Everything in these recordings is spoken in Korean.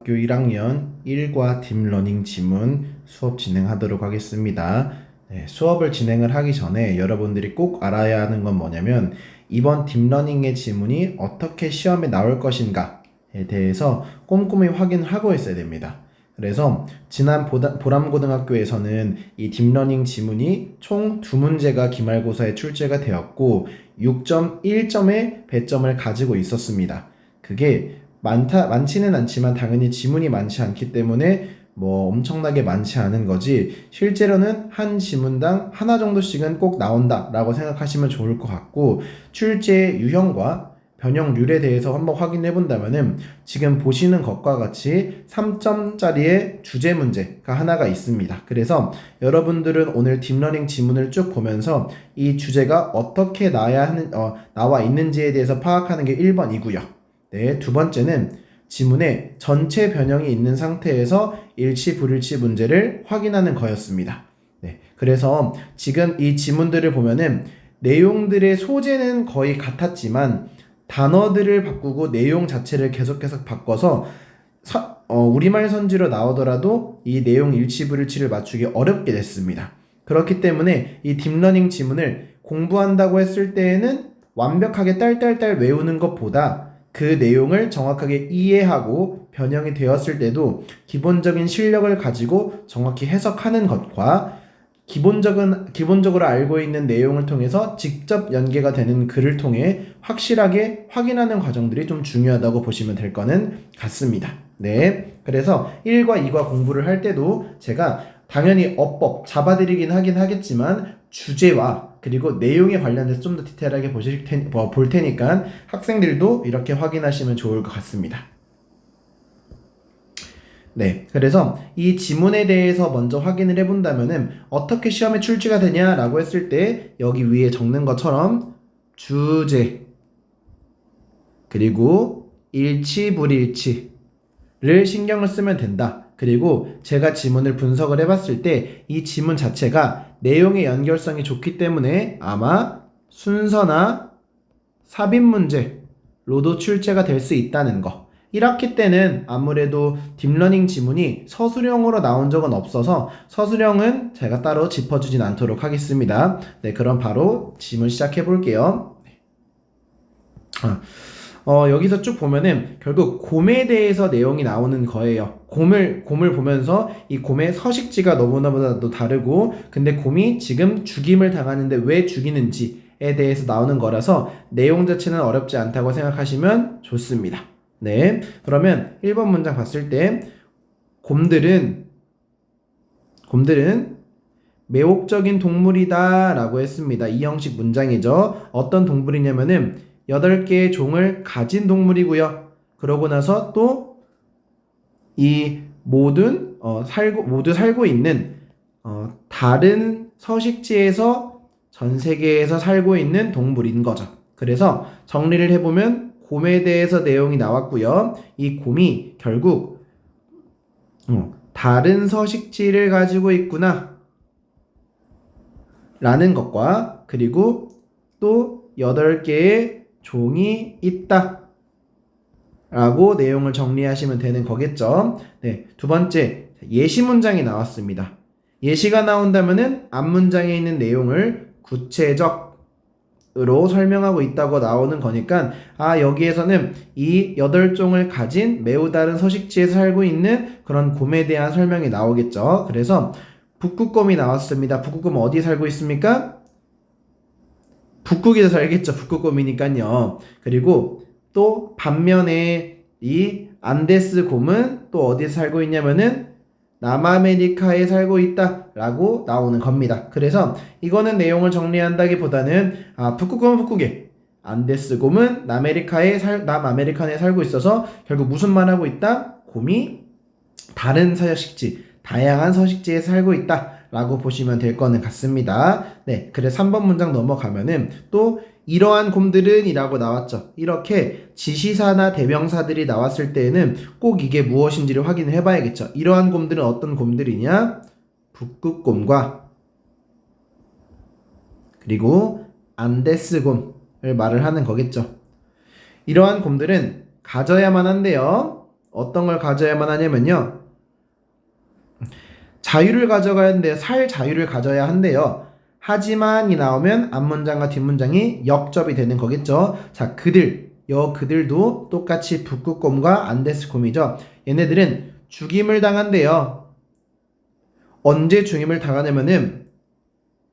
학교 1학년 1과 딥러닝 지문 수업 진행하도록 하겠습니다. 네, 수업을 진행을 하기 전에 여러분들이 꼭 알아야 하는 건 뭐냐면 이번 딥러닝의 지문이 어떻게 시험에 나올 것인가에 대해서 꼼꼼히 확인하고 있어야 됩니다. 그래서 지난 보람고등학교에서는 이 딥러닝 지문이 총 2문제가 기말고사에 출제가 되었고 6.1점의 배점을 가지고 있었습니다. 그게 많지는 않지만 당연히 지문이 많지 않기 때문에 뭐 엄청나게 많지 않은 거지, 실제로는 한 지문당 하나 정도씩은 꼭 나온다라고 생각하시면 좋을 것 같고, 출제 유형과 변형률에 대해서 한번 확인해 본다면은 지금 보시는 것과 같이 3점짜리의 주제 문제가 하나가 있습니다. 그래서 여러분들은 오늘 딥러닝 지문을 쭉 보면서 이 주제가 어떻게 나와 있는지에 대해서 파악하는 게 1번이고요. 네, 두 번째는 지문에 전체 변형이 있는 상태에서 일치 불일치 문제를 확인하는 거였습니다. 네, 그래서 지금 이 지문들을 보면은 내용들의 소재는 거의 같았지만 단어들을 바꾸고 내용 자체를 계속 바꿔서 우리말 선지로 나오더라도 이 내용 일치 불일치를 맞추기 어렵게 됐습니다. 그렇기 때문에 이 딥러닝 지문을 공부한다고 했을 때에는 완벽하게 딸딸딸 외우는 것보다 그 내용을 정확하게 이해하고 변형이 되었을 때도 기본적인 실력을 가지고 정확히 해석하는 것과 기본적으로 알고 있는 내용을 통해서 직접 연계가 되는 글을 통해 확실하게 확인하는 과정들이 좀 중요하다고 보시면 될 거는 같습니다. 네, 그래서 1과 2과 공부를 할 때도 제가 당연히 어법 잡아드리긴 하겠지만 주제와 그리고 내용에 관련해서 좀 더 디테일하게 볼 테니까 학생들도 이렇게 확인하시면 좋을 것 같습니다. 네, 그래서 이 지문에 대해서 먼저 확인을 해본다면은 어떻게 시험에 출제가 되냐라고 했을 때 여기 위에 적는 것처럼 주제 그리고 일치 불일치를 신경을 쓰면 된다. 그리고 제가 지문을 분석을 해봤을 때 이 지문 자체가 내용의 연결성이 좋기 때문에 아마 순서나 삽입 문제로도 출제가 될 수 있다는 거. 1학기 때는 아무래도 딥러닝 지문이 서술형으로 나온 적은 없어서 서술형은 제가 따로 짚어주진 않도록 하겠습니다. 네, 그럼 바로 지문 시작해 볼게요. 여기서 쭉 보면은 결국 곰에 대해서 내용이 나오는 거예요. 곰을 보면서 이 곰의 서식지가 너무나도 다르고, 근데 곰이 지금 죽임을 당하는데 왜 죽이는지에 대해서 나오는 거라서 내용 자체는 어렵지 않다고 생각하시면 좋습니다. 네, 그러면 1번 문장 봤을 때 곰들은 매혹적인 동물이다 라고 했습니다. 이 형식 문장이죠. 어떤 동물이냐면은 8개의 종을 가진 동물이고요. 그러고 나서 또 이 모두 살고 있는 다른 서식지에서 전 세계에서 살고 있는 동물인 거죠. 그래서 정리를 해보면 곰에 대해서 내용이 나왔고요. 이 곰이 결국 다른 서식지를 가지고 있구나 라는 것과, 그리고 또 8개의 종이 있다 라고 내용을 정리하시면 되는 거겠죠. 네, 두 번째, 예시 문장이 나왔습니다. 예시가 나온다면은 앞 문장에 있는 내용을 구체적으로 설명하고 있다고 나오는 거니까, 여기에서는 이 8종을 가진 매우 다른 서식지에서 살고 있는 그런 곰에 대한 설명이 나오겠죠. 그래서 북극곰이 나왔습니다. 북극곰은 어디에 살고 있습니까? 북극에서 살겠죠. 북극곰이니까요. 그리고 또 반면에 이 안데스 곰은 또 어디에 살고 있냐면은 남아메리카에 살고 있다 라고 나오는 겁니다. 그래서 이거는 내용을 정리한다기보다는 북극곰은 북극에, 안데스 곰은 남아메리카에 살고 있어서 결국 무슨 말 하고 있다? 곰이 다양한 서식지에 살고 있다 라고 보시면 될 거는 같습니다. 네, 그래서 3번 문장 넘어가면은 또 이러한 곰들은 이라고 나왔죠. 이렇게 지시사나 대명사들이 나왔을 때에는 꼭 이게 무엇인지를 확인을 해봐야겠죠. 이러한 곰들은 어떤 곰들이냐? 북극곰과 그리고 안데스곰을 말을 하는 거겠죠. 이러한 곰들은 가져야만 한데요. 어떤 걸 가져야만 하냐면요. 자유를 가져가야 한대요. 살 자유를 가져야 한대요. 하지만이 나오면 앞문장과 뒷문장이 역접이 되는 거겠죠. 자, 그들도 똑같이 북극곰과 안데스곰이죠. 얘네들은 죽임을 당한대요. 언제 죽임을 당하냐면은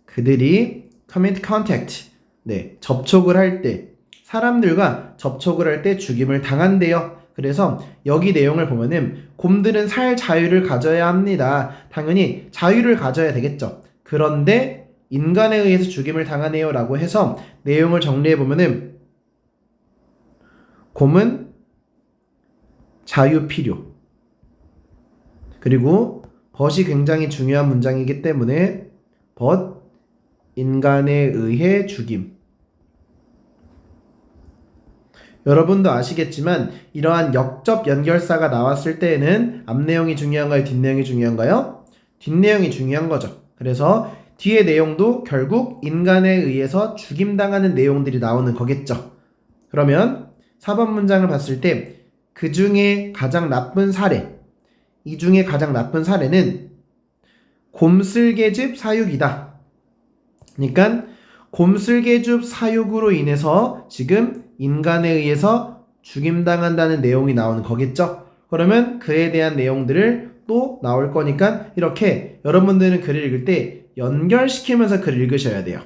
그들이 commit contact, 네, 접촉을 할 때, 사람들과 접촉을 할 때 죽임을 당한대요. 그래서 여기 내용을 보면은 곰들은 살 자유를 가져야 합니다. 당연히 자유를 가져야 되겠죠. 그런데 인간에 의해서 죽임을 당하네요 라고 해서 내용을 정리해 보면은 곰은 자유 필요, 그리고 벗이 굉장히 중요한 문장이기 때문에 벗 인간에 의해 죽임. 여러분도 아시겠지만 이러한 역접 연결사가 나왔을 때에는 앞내용이 중요한가요? 뒷내용이 중요한가요? 뒷내용이 중요한 거죠. 그래서 뒤의 내용도 결국 인간에 의해서 죽임당하는 내용들이 나오는 거겠죠. 그러면 4번 문장을 봤을 때 그 중에 가장 나쁜 사례, 이 중에 가장 나쁜 사례는 곰슬개즙 사육이다. 그러니까 곰슬개즙 사육으로 인해서 지금 인간에 의해서 죽임당한다는 내용이 나오는 거겠죠. 그러면 그에 대한 내용들을 또 나올 거니까 이렇게 여러분들은 글을 읽을 때 연결시키면서 글을 읽으셔야 돼요.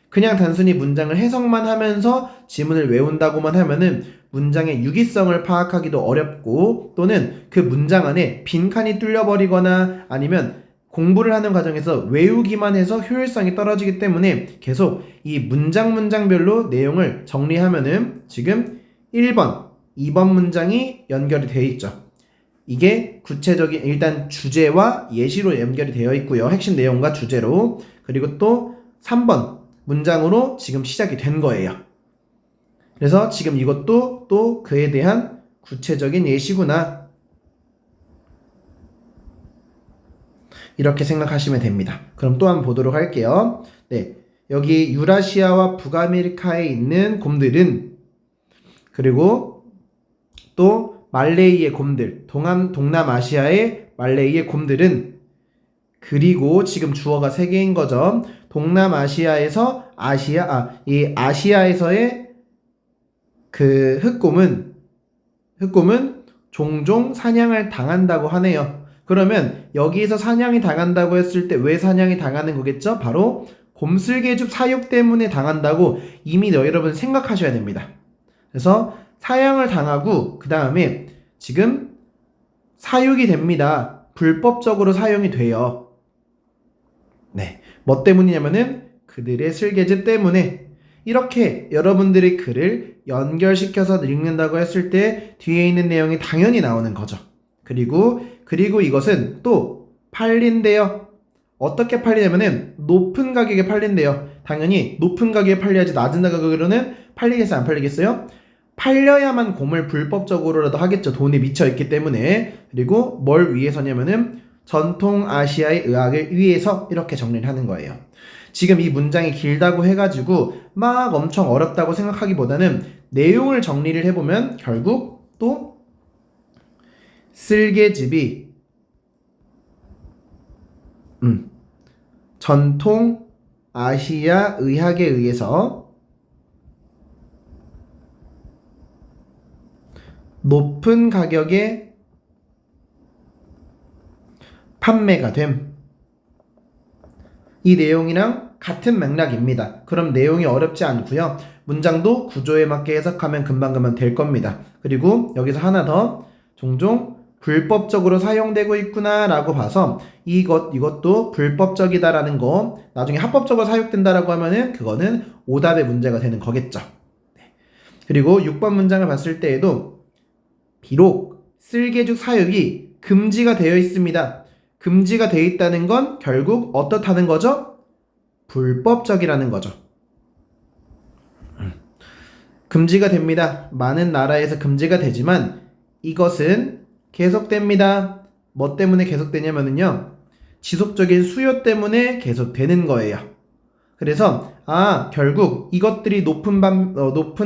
그냥 단순히 문장을 해석만 하면서 지문을 외운다고만 하면은 문장의 유기성을 파악하기도 어렵고, 또는 그 문장 안에 빈칸이 뚫려버리거나 아니면 공부를 하는 과정에서 외우기만 해서 효율성이 떨어지기 때문에 계속 이 문장별로 내용을 정리하면은 지금 1번, 2번 문장이 연결이 되어 있죠. 이게 구체적인 일단 주제와 예시로 연결이 되어 있고요. 핵심 내용과 주제로. 그리고 또 3번 문장으로 지금 시작이 된 거예요. 그래서 지금 이것도 또 그에 대한 구체적인 예시구나, 이렇게 생각하시면 됩니다. 그럼 또 한번 보도록 할게요. 네, 여기 유라시아와 북아메리카에 있는 곰들은, 그리고 또 말레이의 곰들, 동남아시아의 말레이의 곰들은, 그리고 지금 주어가 3개인 거죠. 동남아시아에서 이 아시아에서의 그 흑곰은 종종 사냥을 당한다고 하네요. 그러면 여기에서 사냥이 당한다고 했을 때 왜 사냥이 당하는 거겠죠? 바로 곰슬개즙 사육 때문에 당한다고 이미 여러분 생각하셔야 됩니다. 그래서 사냥을 당하고 그 다음에 지금 사육이 됩니다. 불법적으로 사용이 돼요. 네, 뭐 때문이냐면은 그들의 슬개즙 때문에. 이렇게 여러분들이 글을 연결시켜서 읽는다고 했을 때 뒤에 있는 내용이 당연히 나오는 거죠. 그리고 이것은 또 팔린대요. 어떻게 팔리냐면은 높은 가격에 팔린대요. 당연히 높은 가격에 팔려야지 낮은 가격으로는 팔리겠어요? 안 팔리겠어요? 팔려야만 곰을 불법적으로라도 하겠죠. 돈이 미쳐있기 때문에. 그리고 뭘 위해서냐면은 전통 아시아의 의학을 위해서, 이렇게 정리를 하는 거예요. 지금 이 문장이 길다고 해가지고 막 엄청 어렵다고 생각하기보다는 내용을 정리를 해보면 결국 또 슬개즙이 전통 아시아 의학에 의해서 높은 가격에 판매가 됨. 이 내용이랑 같은 맥락입니다. 그럼 내용이 어렵지 않고요. 문장도 구조에 맞게 해석하면 금방 될 겁니다. 그리고 여기서 하나 더, 종종 불법적으로 사용되고 있구나 라고 봐서 이것도 불법적이다라는 거, 나중에 합법적으로 사용된다라고 하면은 그거는 오답의 문제가 되는 거겠죠. 그리고 6번 문장을 봤을 때에도 비록 슬개죽 사육이 금지가 되어 있습니다. 금지가 되어 있다는 건 결국 어떻다는 거죠? 불법적이라는 거죠. 금지가 됩니다. 많은 나라에서 금지가 되지만 이것은 계속됩니다. 뭐 때문에 계속되냐면요, 지속적인 수요 때문에 계속되는 거예요. 그래서 결국 이것들이 높은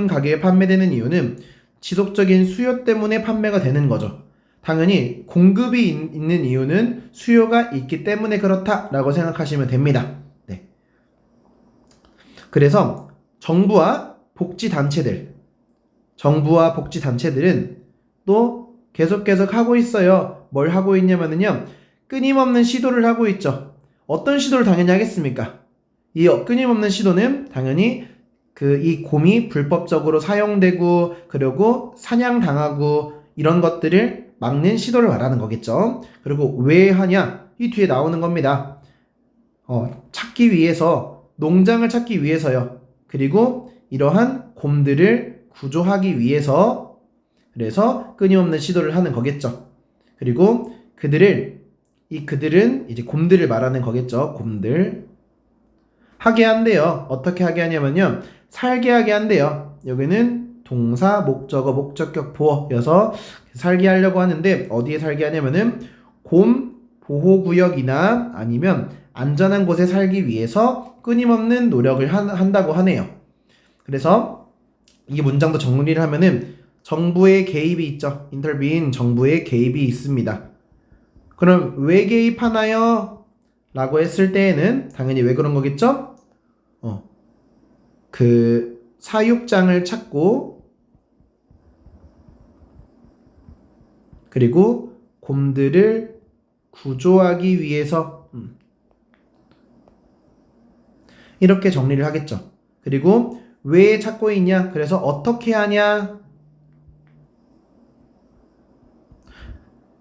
가격에 판매되는 이유는 지속적인 수요 때문에 판매가 되는 거죠. 당연히 공급이 있는 이유는 수요가 있기 때문에 그렇다라고 생각하시면 됩니다. 네. 그래서 정부와 복지단체들은 또 계속 하고 있어요. 뭘 하고 있냐면요. 끊임없는 시도를 하고 있죠. 어떤 시도를 당연히 하겠습니까? 이 끊임없는 시도는 당연히 이 곰이 불법적으로 사용되고 그리고 사냥당하고 이런 것들을 막는 시도를 말하는 거겠죠. 그리고 왜 하냐? 이 뒤에 나오는 겁니다. 찾기 위해서, 농장을 찾기 위해서요. 그리고 이러한 곰들을 구조하기 위해서, 그래서 끊임없는 시도를 하는 거겠죠. 그리고 그들은 이제 곰들을 말하는 거겠죠. 곰들. 하게 한대요. 어떻게 하게 하냐면요. 살게 하게 한대요. 여기는 동사, 목적어, 목적격, 보어여서 살게 하려고 하는데 어디에 살게 하냐면은 곰 보호구역이나 아니면 안전한 곳에 살기 위해서 끊임없는 노력을 한다고 하네요. 그래서 이 문장도 정리를 하면은 정부의 개입이 있죠. intervene, 정부의 개입이 있습니다. 그럼 왜 개입하나요? 라고 했을 때에는 당연히 왜 그런 거겠죠? 그 사육장을 찾고 그리고 곰들을 구조하기 위해서 이렇게 정리를 하겠죠. 그리고 왜 찾고 있냐? 그래서 어떻게 하냐?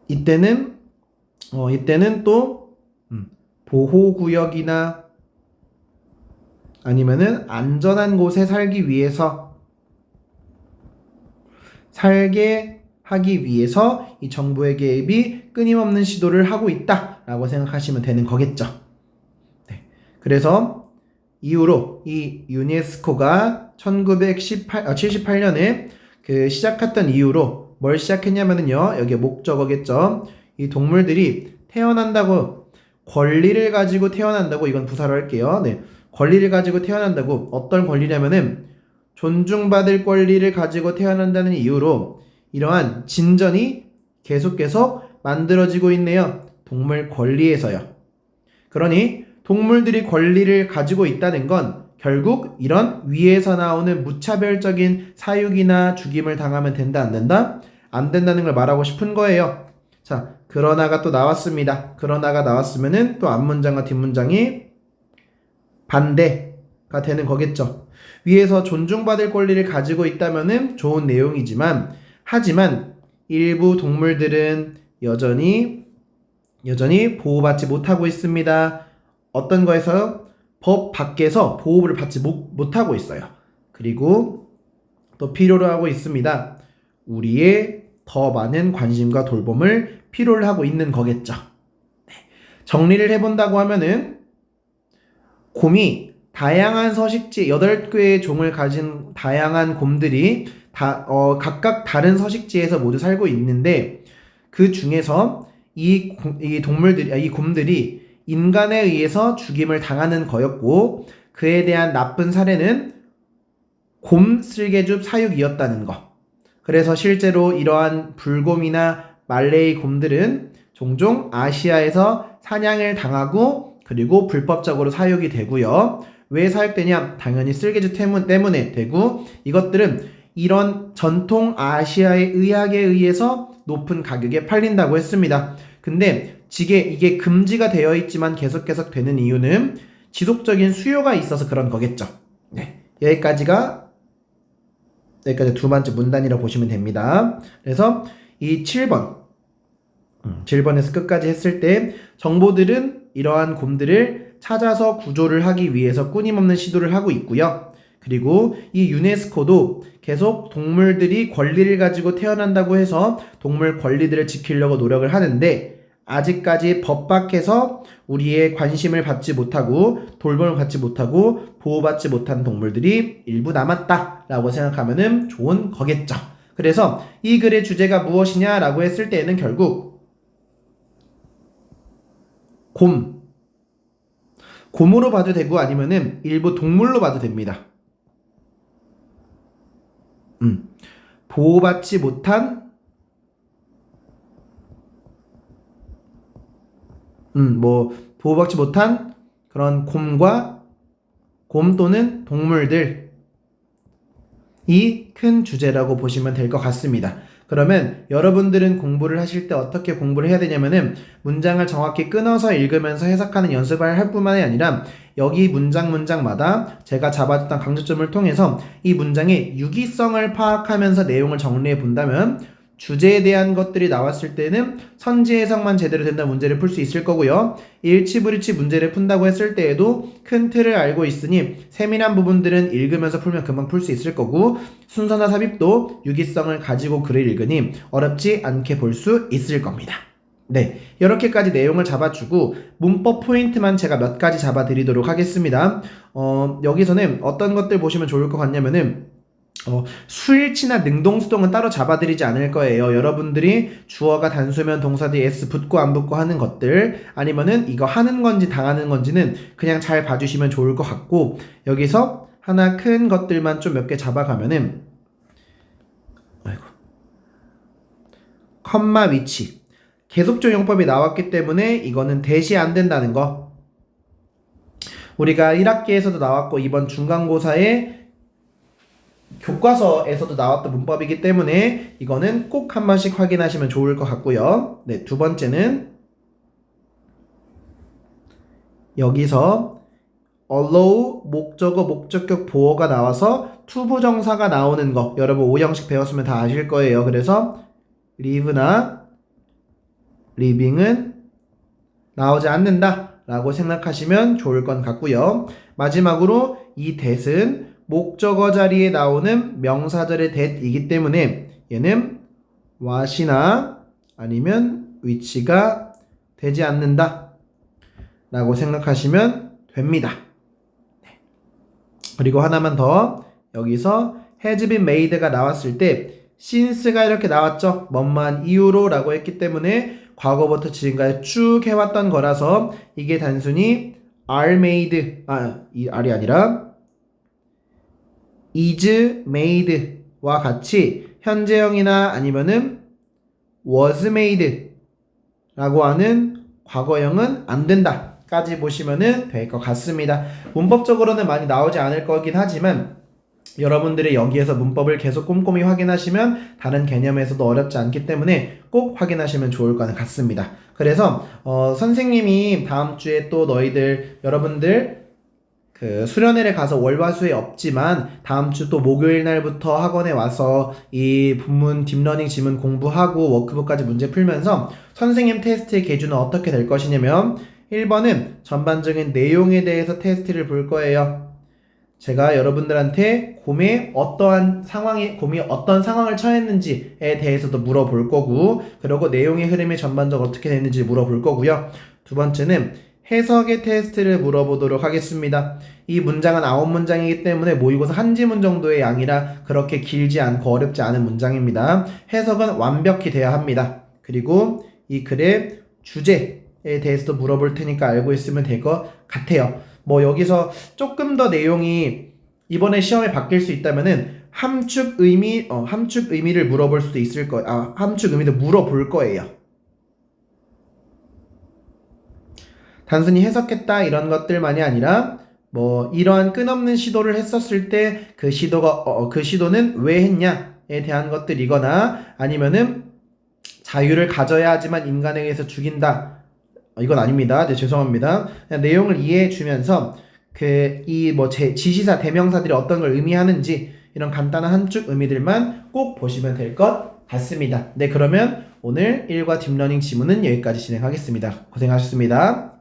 이때는 또 보호구역이나 아니면은 안전한 곳에 살기 위해서 살게 하기 위해서 이 정부의 개입이 끊임없는 시도를 하고 있다라고 생각하시면 되는 거겠죠. 네. 그래서 이후로 이 유네스코가 1978년에 시작했던 이후로 뭘 시작했냐면요. 여기 목적어겠죠. 이 동물들이 태어난다고 권리를 가지고 태어난다고 이건 부사로 할게요. 네. 권리를 가지고 태어난다고 어떤 권리냐면은 존중받을 권리를 가지고 태어난다는 이유로 이러한 진전이 계속 만들어지고 있네요. 동물 권리에서요. 그러니 동물들이 권리를 가지고 있다는 건 결국 이런 위에서 나오는 무차별적인 사육이나 죽임을 당하면 된다, 안 된다? 안 된다는 걸 말하고 싶은 거예요. 자, 그러나가 또 나왔습니다. 그러나가 나왔으면은 또 앞문장과 뒷문장이 반대가 되는 거겠죠. 위에서 존중받을 권리를 가지고 있다면은 좋은 내용이지만 하지만 일부 동물들은 여전히 보호받지 못하고 있습니다. 어떤 거에서요? 법 밖에서 보호를 받지 못하고 있어요. 그리고 또 필요로 하고 있습니다. 우리의 더 많은 관심과 돌봄을 필요로 하고 있는 거겠죠. 네. 정리를 해본다고 하면은 곰이 다양한 서식지 8개의 종을 가진 다양한 곰들이 각각 다른 서식지에서 모두 살고 있는데 그 중에서 이 곰들이 인간에 의해서 죽임을 당하는 거였고 그에 대한 나쁜 사례는 곰 쓸개줍 사육이었다는 거. 그래서 실제로 이러한 불곰이나 말레이 곰들은 종종 아시아에서 사냥을 당하고 그리고 불법적으로 사육이 되고요. 왜 사육되냐? 당연히 쓸개주 때문에 되고 이것들은 이런 전통 아시아의 의학에 의해서 높은 가격에 팔린다고 했습니다. 근데 이게 금지가 되어 있지만 계속 되는 이유는 지속적인 수요가 있어서 그런 거겠죠. 네, 여기까지가 두 번째 문단이라고 보시면 됩니다. 그래서 이 7번에서 끝까지 했을 때 정보들은 이러한 곰들을 찾아서 구조를 하기 위해서 끊임없는 시도를 하고 있고요. 그리고 이 유네스코도 계속 동물들이 권리를 가지고 태어난다고 해서 동물 권리들을 지키려고 노력을 하는데 아직까지 법 밖에서 우리의 관심을 받지 못하고 돌봄을 받지 못하고 보호받지 못한 동물들이 일부 남았다라고 생각하면 좋은 거겠죠. 그래서 이 글의 주제가 무엇이냐라고 했을 때에는 결국 곰으로 봐도 되고 아니면은 일부 동물로 봐도 됩니다. 보호받지 못한 보호받지 못한 그런 곰 또는 동물들이 큰 주제라고 보시면 될 것 같습니다. 그러면 여러분들은 공부를 하실 때 어떻게 공부를 해야 되냐면은 문장을 정확히 끊어서 읽으면서 해석하는 연습을 할 뿐만이 아니라 여기 문장마다 제가 잡아줬던 강조점을 통해서 이 문장의 유기성을 파악하면서 내용을 정리해 본다면 주제에 대한 것들이 나왔을 때는 선지 해석만 제대로 된다면 문제를 풀 수 있을 거고요. 일치불일치 문제를 푼다고 했을 때에도 큰 틀을 알고 있으니 세밀한 부분들은 읽으면서 풀면 금방 풀 수 있을 거고 순서나 삽입도 유기성을 가지고 글을 읽으니 어렵지 않게 볼 수 있을 겁니다. 네, 이렇게까지 내용을 잡아주고 문법 포인트만 제가 몇 가지 잡아드리도록 하겠습니다. 여기서는 어떤 것들 보시면 좋을 것 같냐면은 수일치나 능동수동은 따로 잡아드리지 않을 거예요. 여러분들이 주어가 단수면 동사 뒤에 s 붙고 안 붙고 하는 것들 아니면은 이거 하는 건지 당하는 건지는 그냥 잘 봐주시면 좋을 것 같고 여기서 하나 큰 것들만 좀 몇 개 잡아가면은 컴마 위치 계속적 용법이 나왔기 때문에 이거는 대시 안 된다는 거 우리가 1학기에서도 나왔고 이번 중간고사에 교과서에서도 나왔던 문법이기 때문에 이거는 꼭 한 번씩 확인하시면 좋을 것 같고요. 네, 두 번째는 여기서 allow 목적어 목적격 보어가 나와서 투부정사가 나오는 거 여러분 5형식 배웠으면 다 아실 거예요. 그래서 live나 living은 나오지 않는다 라고 생각하시면 좋을 것 같고요. 마지막으로 이 that은 목적어 자리에 나오는 명사절의 that이기 때문에 얘는 what이나 아니면 which가 되지 않는다 라고 생각하시면 됩니다. 그리고 하나만 더 여기서 has been made가 나왔을 때 since가 이렇게 나왔죠. 뭐뭐한 이유로 라고 했기 때문에 과거부터 지금까지 쭉 해왔던 거라서 이게 단순히 are made 이 R이 아니라 is made와 같이 현재형이나 아니면은 was made 라고 하는 과거형은 안 된다 까지 보시면 될 것 같습니다. 문법적으로는 많이 나오지 않을 거긴 하지만 여러분들이 여기에서 문법을 계속 꼼꼼히 확인하시면 다른 개념에서도 어렵지 않기 때문에 꼭 확인하시면 좋을 것 같습니다. 그래서 선생님이 다음 주에 또 여러분들 그 수련회를 가서 월화수에 없지만 다음 주 또 목요일 날부터 학원에 와서 이 본문 딥러닝 지문 공부하고 워크북까지 문제 풀면서 선생님 테스트의 계주는 어떻게 될 것이냐면 1번은 전반적인 내용에 대해서 테스트를 볼 거예요. 제가 여러분들한테 곰이 어떤 상황을 처했는지에 대해서도 물어볼 거고 그리고 내용의 흐름이 전반적으로 어떻게 됐는지 물어볼 거고요. 두 번째는 해석의 테스트를 물어보도록 하겠습니다. 이 문장은 9문장이기 때문에 모의고사 한 지문 정도의 양이라 그렇게 길지 않고 어렵지 않은 문장입니다. 해석은 완벽히 돼야 합니다. 그리고 이 글의 주제에 대해서도 물어볼 테니까 알고 있으면 될 것 같아요. 여기서 조금 더 내용이 이번에 시험에 바뀔 수 있다면은 함축 의미를 물어볼 수도 있을 거예요. 함축 의미도 물어볼 거예요. 단순히 해석했다 이런 것들만이 아니라 이러한 끝없는 시도를 했었을 때 그 시도는 왜 했냐에 대한 것들이거나 아니면은 자유를 가져야 하지만 인간에 의해서 죽인다. 이건 아닙니다. 네, 죄송합니다. 그냥 내용을 이해해 주면서 지시사 대명사들이 어떤 걸 의미하는지 이런 간단한 함축 의미들만 꼭 보시면 될 것 같습니다. 네, 그러면 오늘 1과 딥러닝 지문은 여기까지 진행하겠습니다. 고생하셨습니다.